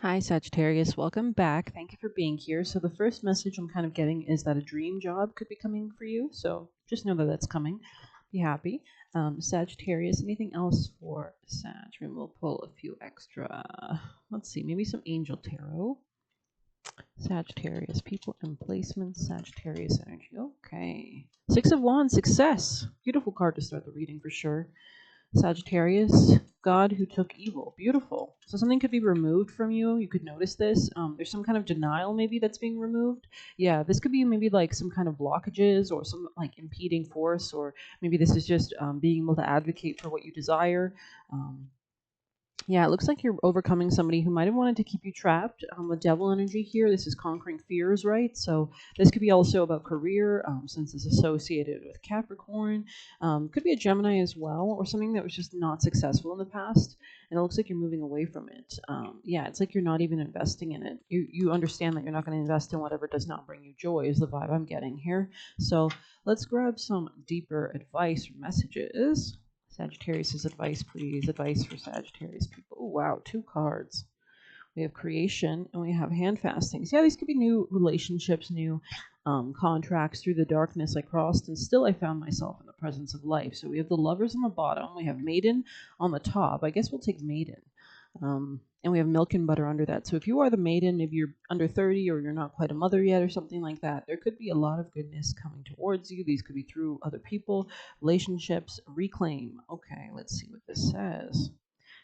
Hi, Sagittarius. Welcome back. Thank you for being here. So, the first message I'm kind of getting is that a dream job could be coming for you. So, just know that that's coming. Be happy. Sagittarius, anything else for Sag? And we'll pull a few extra. Let's see, maybe some Angel Tarot. Sagittarius, people and placements, Sagittarius energy. Okay. Six of Wands, success. Beautiful card to start the reading for sure. Sagittarius, God who took evil. Beautiful. So something could be removed from you. You could notice this. There's some kind of denial maybe that's being removed. Yeah, this could be maybe like some kind of blockages or some like impeding force, or maybe this is just being able to advocate for what you desire. Yeah, it looks like you're overcoming somebody who might have wanted to keep you trapped. The devil energy here, this is conquering fears, right? So this could be also about career, since it's associated with Capricorn. Could be a Gemini as well, or something that was just not successful in the past, and it looks like you're moving away from it. Yeah, it's like you're not even investing in it. You understand that you're not going to invest in whatever does not bring you joy, is the vibe I'm getting here. So let's grab some deeper advice or messages. Sagittarius' advice, please. Advice for Sagittarius people. Oh, wow. Two cards. We have creation and we have hand fastings. Yeah, these could be new relationships, new contracts. Through the darkness I crossed, and still I found myself in the presence of life. So we have the lovers on the bottom. We have maiden on the top. I guess we'll take maiden. And we have milk and butter under that. So if you are the maiden, maybe you're under 30 or you're not quite a mother yet or something like that, there could be a lot of goodness coming towards you. These could be through other people, relationships, reclaim. Okay, let's see what this says.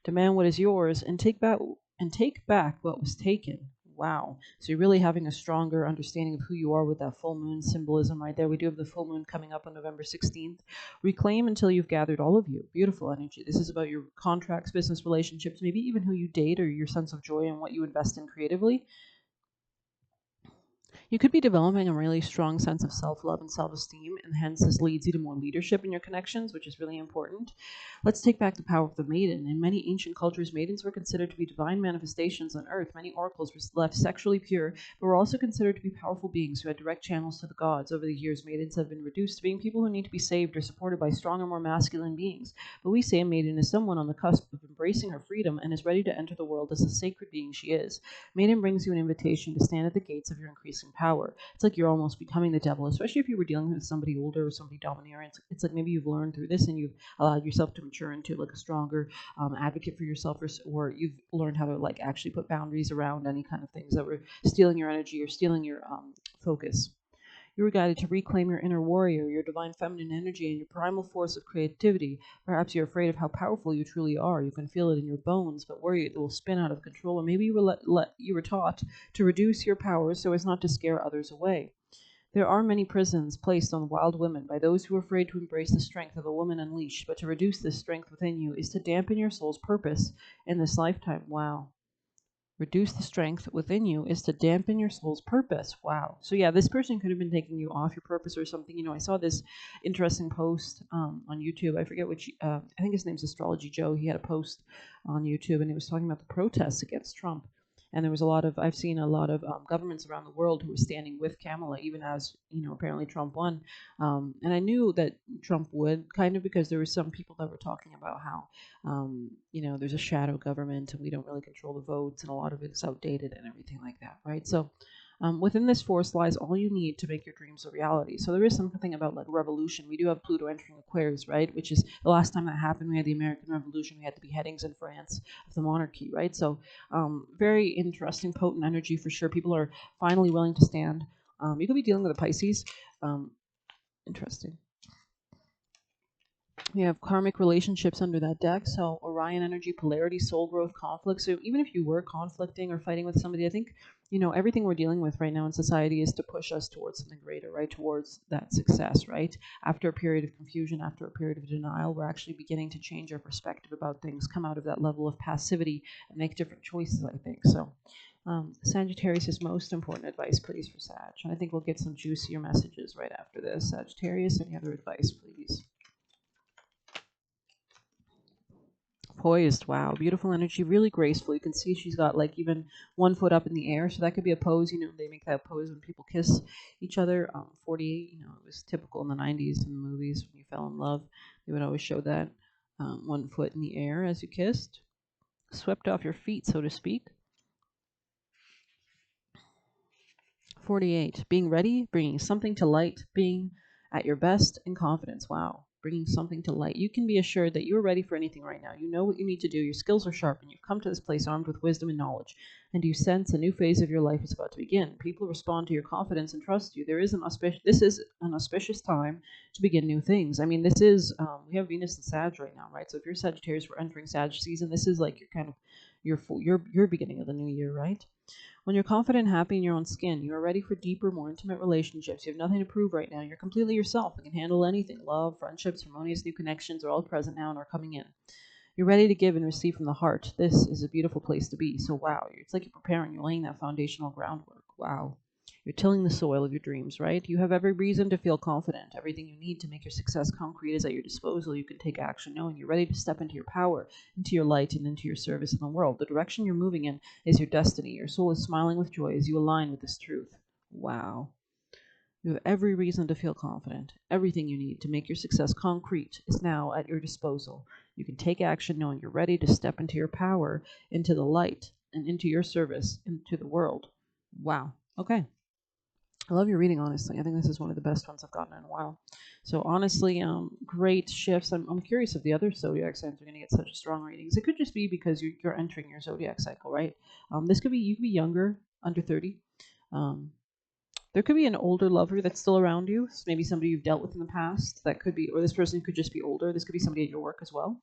Demand what is yours and take back what was taken. Wow. So you're really having a stronger understanding of who you are with that full moon symbolism right there. We do have the full moon coming up on November 16th. Reclaim until you've gathered all of you. Beautiful energy. This is about your contracts, business relationships, maybe even who you date or your sense of joy and what you invest in creatively. You could be developing a really strong sense of self-love and self-esteem, and hence this leads you to more leadership in your connections, which is really important. Let's take back the power of the maiden. In many ancient cultures, maidens were considered to be divine manifestations on earth. Many oracles were left sexually pure, but were also considered to be powerful beings who had direct channels to the gods. Over the years, maidens have been reduced to being people who need to be saved or supported by stronger, more masculine beings. But we say a maiden is someone on the cusp of embracing her freedom and is ready to enter the world as the sacred being she is. Maiden brings you an invitation to stand at the gates of your increasing power. It's like you're almost becoming the devil, especially if you were dealing with somebody older or somebody domineering. It's like maybe you've learned through this and you've allowed yourself to mature into like a stronger advocate for yourself, or you've learned how to like actually put boundaries around any kind of things that were stealing your energy or stealing your focus. You were guided to reclaim your inner warrior, your divine feminine energy, and your primal force of creativity. Perhaps you're afraid of how powerful you truly are. You can feel it in your bones, but worry it will spin out of control. Or maybe you were taught to reduce your powers so as not to scare others away. There are many prisons placed on wild women by those who are afraid to embrace the strength of a woman unleashed, but to reduce this strength within you is to dampen your soul's purpose in this lifetime. Wow. Reduce the strength within you is to dampen your soul's purpose. Wow. So yeah, this person could have been taking you off your purpose or something. I saw this interesting post on YouTube. I forget which. I think his name's Astrology Joe. He had a post on YouTube, and he was talking about the protests against Trump. And there was a lot of, I've seen a lot of governments around the world who were standing with Kamala, even as, apparently Trump won. And I knew that Trump would, kind of, because there were some people that were talking about how there's a shadow government and we don't really control the votes and a lot of it is outdated and everything like that, right? So within this force lies all you need to make your dreams a reality. So there is something about like revolution. We do have Pluto entering Aquarius, right? Which is the last time that happened. We had the American Revolution. We had the beheadings in France of the monarchy, right? So very interesting, potent energy for sure. People are finally willing to stand. You could be dealing with a Pisces. Interesting. We have karmic relationships under that deck. So Orion energy, polarity, soul growth, conflict. So even if you were conflicting or fighting with somebody, I think, everything we're dealing with right now in society is to push us towards something greater, right? Towards that success, right? After a period of confusion, after a period of denial, we're actually beginning to change our perspective about things, come out of that level of passivity and make different choices, I think. So Sagittarius is most important advice, please, for Sag. And I think we'll get some juicier messages right after this. Sagittarius, any other advice, please? Poised, wow, beautiful energy, really graceful. You can see she's got like even one foot up in the air, so that could be a pose. They make that pose when people kiss each other. 48, it was typical in the 90s in the movies when you fell in love. They would always show that 1 foot in the air as you kissed, swept off your feet, so to speak. 48. Being ready, bringing something to light, being at your best in confidence. Wow. Bringing something to light. You can be assured that you're ready for anything right now. You know what you need to do. Your skills are sharp, and you've come to this place armed with wisdom and knowledge. And you sense a new phase of your life is about to begin. People respond to your confidence and trust you. This is an auspicious time to begin new things. I mean, this is we have Venus and Sag right now, right? So if you're Sagittarius, we're entering Sag season. This is like your beginning of the new year, right? When you're confident and happy in your own skin, you are ready for deeper, more intimate relationships. You have nothing to prove right now. You're completely yourself and can handle anything. Love, friendships, harmonious new connections are all present now and are coming in. You're ready to give and receive from the heart. This is a beautiful place to be. So wow, it's like you're preparing, you're laying that foundational groundwork. Wow. You're tilling the soil of your dreams, right? You have every reason to feel confident. Everything you need to make your success concrete is at your disposal. You can take action knowing you're ready to step into your power, into your light, and into your service in the world. The direction you're moving in is your destiny. Your soul is smiling with joy as you align with this truth. Wow. You have every reason to feel confident. Everything you need to make your success concrete is now at your disposal. You can take action knowing you're ready to step into your power, into the light, and into your service, into the world. Wow. Okay. I love your reading, honestly. I think this is one of the best ones I've gotten in a while. So honestly, great shifts. I'm curious if the other zodiac signs are going to get such strong readings. It could just be because you're entering your zodiac cycle, right? This could be you could be younger, under 30. There could be an older lover that's still around you. So maybe somebody you've dealt with in the past. That could be, or this person could just be older. This could be somebody at your work as well.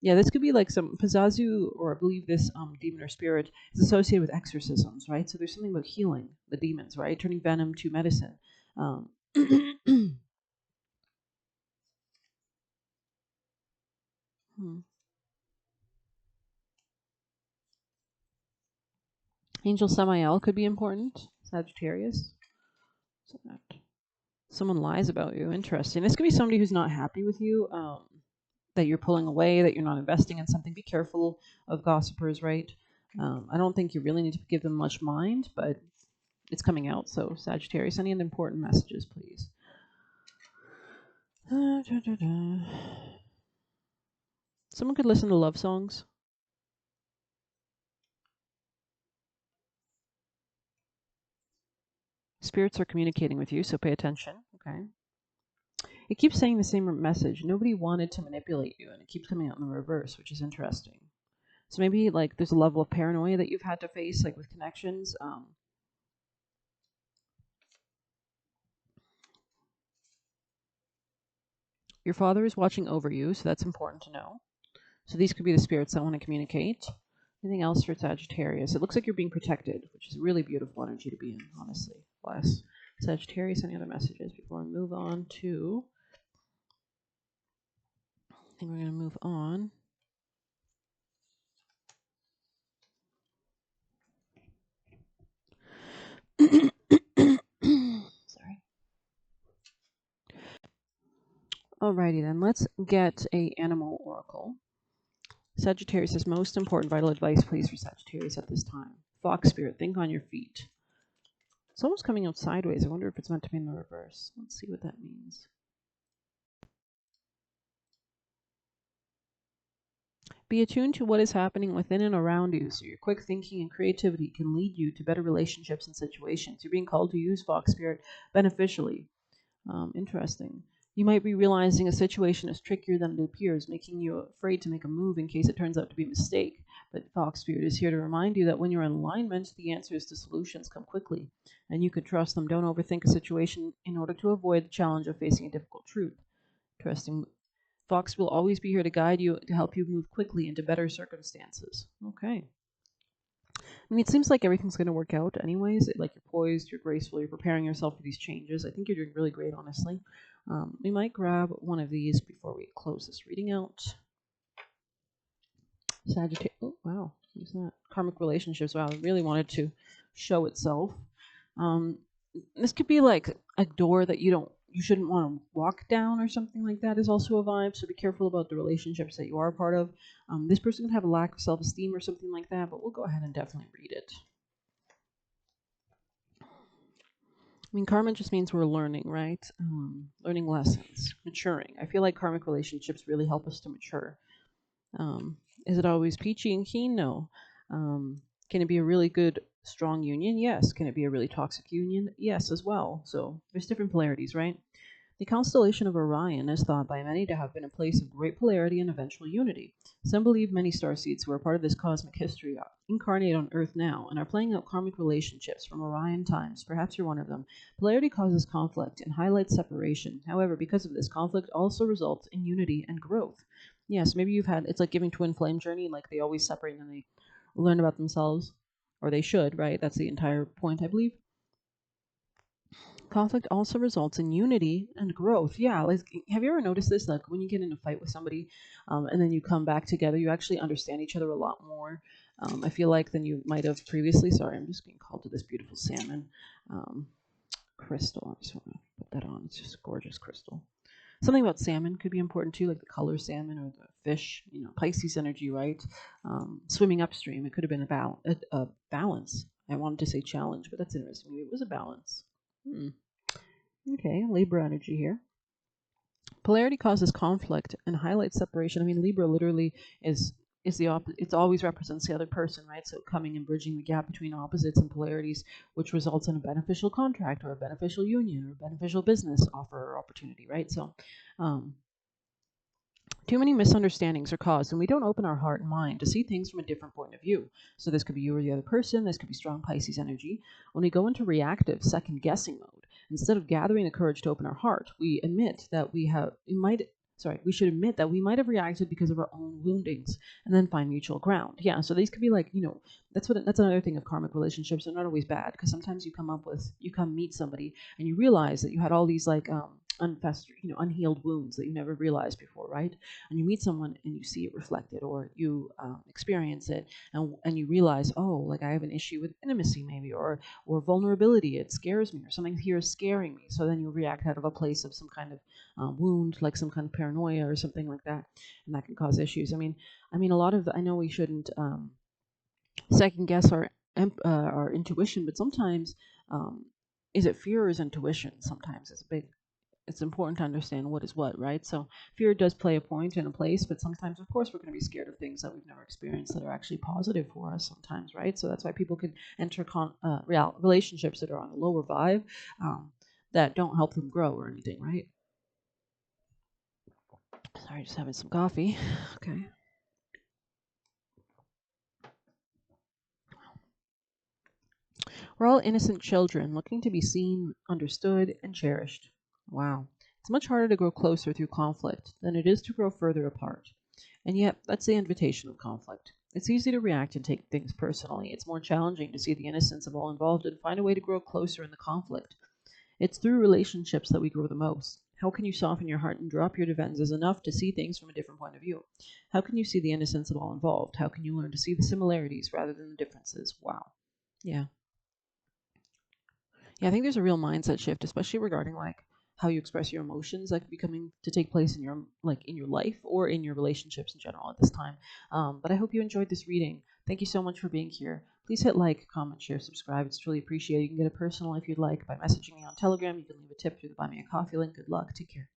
Yeah, this could be like some Pizazu, or I believe this demon or spirit is associated with exorcisms, right? So there's something about healing the demons, right? Turning venom to medicine. Angel Samael could be important. Sagittarius. So that someone lies about you. Interesting. This could be somebody who's not happy with you. That you're pulling away, that you're not investing in something. Be careful of gossipers, right? I don't think you really need to give them much mind, but it's coming out. So Sagittarius, any important messages, please. Someone could listen to love songs. Spirits are communicating with you, so pay attention. Okay. It keeps saying the same message. Nobody wanted to manipulate you, and it keeps coming out in the reverse, which is interesting. So maybe like there's a level of paranoia that you've had to face, like with connections. Your father is watching over you, so that's important to know. So these could be the spirits that want to communicate. Anything else for Sagittarius? It looks like you're being protected, which is really beautiful energy to be in, honestly. Bless. Sagittarius, any other messages before we move on to... I think we're going to move on. Sorry. Alrighty then, let's get a animal oracle. Sagittarius is most important vital advice, please, for Sagittarius at this time. Fox spirit, think on your feet. It's almost coming out sideways. I wonder if it's meant to be in the reverse. Let's see what that means. Be attuned to what is happening within and around you, so your quick thinking and creativity can lead you to better relationships and situations. You're being called to use Fox spirit beneficially. Interesting. You might be realizing a situation is trickier than it appears, making you afraid to make a move in case it turns out to be a mistake. But Fox Spirit is here to remind you that when you're in alignment, the answers to solutions come quickly, and you can trust them. Don't overthink a situation in order to avoid the challenge of facing a difficult truth. Interesting. Fox will always be here to guide you, to help you move quickly into better circumstances. Okay. I mean, it seems like everything's going to work out anyways. Like you're poised, you're graceful, you're preparing yourself for these changes. I think you're doing really great, honestly. We might grab one of these before we close this reading out. Sagittarius. Oh, wow. Who's that? Karmic relationships. Wow, it really wanted to show itself. This could be like a door that you shouldn't want to walk down or something like that is also a vibe. So be careful about the relationships that you are a part of. This person could have a lack of self-esteem or something like that, but we'll go ahead and definitely read it. I mean, karma just means we're learning, right? Learning lessons, maturing. I feel like karmic relationships really help us to mature. Is it always peachy and keen? No. Can it be a really good, strong union? Yes. Can it be a really toxic union? Yes, as well. So there's different polarities, right? The constellation of Orion is thought by many to have been a place of great polarity and eventual unity. Some believe many starseeds who are part of this cosmic history incarnate on Earth now and are playing out karmic relationships from Orion times. Perhaps you're one of them. Polarity causes conflict and highlights separation. However, because of this, conflict also results in unity and growth. Yes, maybe you've had, it's like giving twin flame journey, like they always separate and they learn about themselves, or they should, right? That's the entire point, I believe. Conflict also results in unity and growth. Yeah, like have you ever noticed this? Like when you get in a fight with somebody, and then you come back together, you actually understand each other a lot more. I feel like than you might have previously. Sorry, I'm just being called to this beautiful salmon crystal. I just want to put that on. It's just a gorgeous crystal. Something about salmon could be important too, like the color salmon or the fish. You know, Pisces energy, right? Swimming upstream. It could have been a balance. I wanted to say challenge, but that's interesting. Maybe it was a balance. Okay, Libra energy here. Polarity causes conflict and highlights separation. I mean, Libra literally is the opposite. It always represents the other person, right? So coming and bridging the gap between opposites and polarities, which results in a beneficial contract or a beneficial union or a beneficial business offer or opportunity, right? So, too many misunderstandings are caused when we don't open our heart and mind to see things from a different point of view. So this could be you or the other person. This could be strong Pisces energy. When we go into reactive, second-guessing mode, instead of gathering the courage to open our heart, we admit that we should admit that we might have reacted because of our own woundings and then find mutual ground. Yeah, so these could be like, that's another thing of karmic relationships. They're not always bad because sometimes you come meet somebody and you realize that you had all these like unhealed wounds that you never realized before, right? And you meet someone and you see it reflected, or you experience it, and you realize, oh, like I have an issue with intimacy, maybe, or vulnerability. It scares me, or something here is scaring me. So then you react out of a place of some kind of wound, like some kind of paranoia or something like that, and that can cause issues. I mean, a lot of I know we shouldn't second guess our intuition, but sometimes is it fear or is intuition? Sometimes it's important to understand what is what, right? So fear does play a point and a place, but sometimes, of course, we're going to be scared of things that we've never experienced that are actually positive for us sometimes, right? So that's why people can enter relationships that are on a lower vibe that don't help them grow or anything, right? Sorry, just having some coffee. Okay. We're all innocent children looking to be seen, understood, and cherished. Wow. It's much harder to grow closer through conflict than it is to grow further apart. And yet, that's the invitation of conflict. It's easy to react and take things personally. It's more challenging to see the innocence of all involved and find a way to grow closer in the conflict. It's through relationships that we grow the most. How can you soften your heart and drop your defenses enough to see things from a different point of view? How can you see the innocence of all involved? How can you learn to see the similarities rather than the differences? Wow. Yeah. Yeah, I think there's a real mindset shift, especially regarding like how you express your emotions, like becoming to take place in your life or in your relationships in general at this time. But I hope you enjoyed this reading. Thank you so much for being here. Please hit like, comment, share, subscribe. It's truly appreciated. You can get a personal if you'd like by messaging me on Telegram. You can leave a tip through the Buy Me a Coffee link. Good luck. Take care.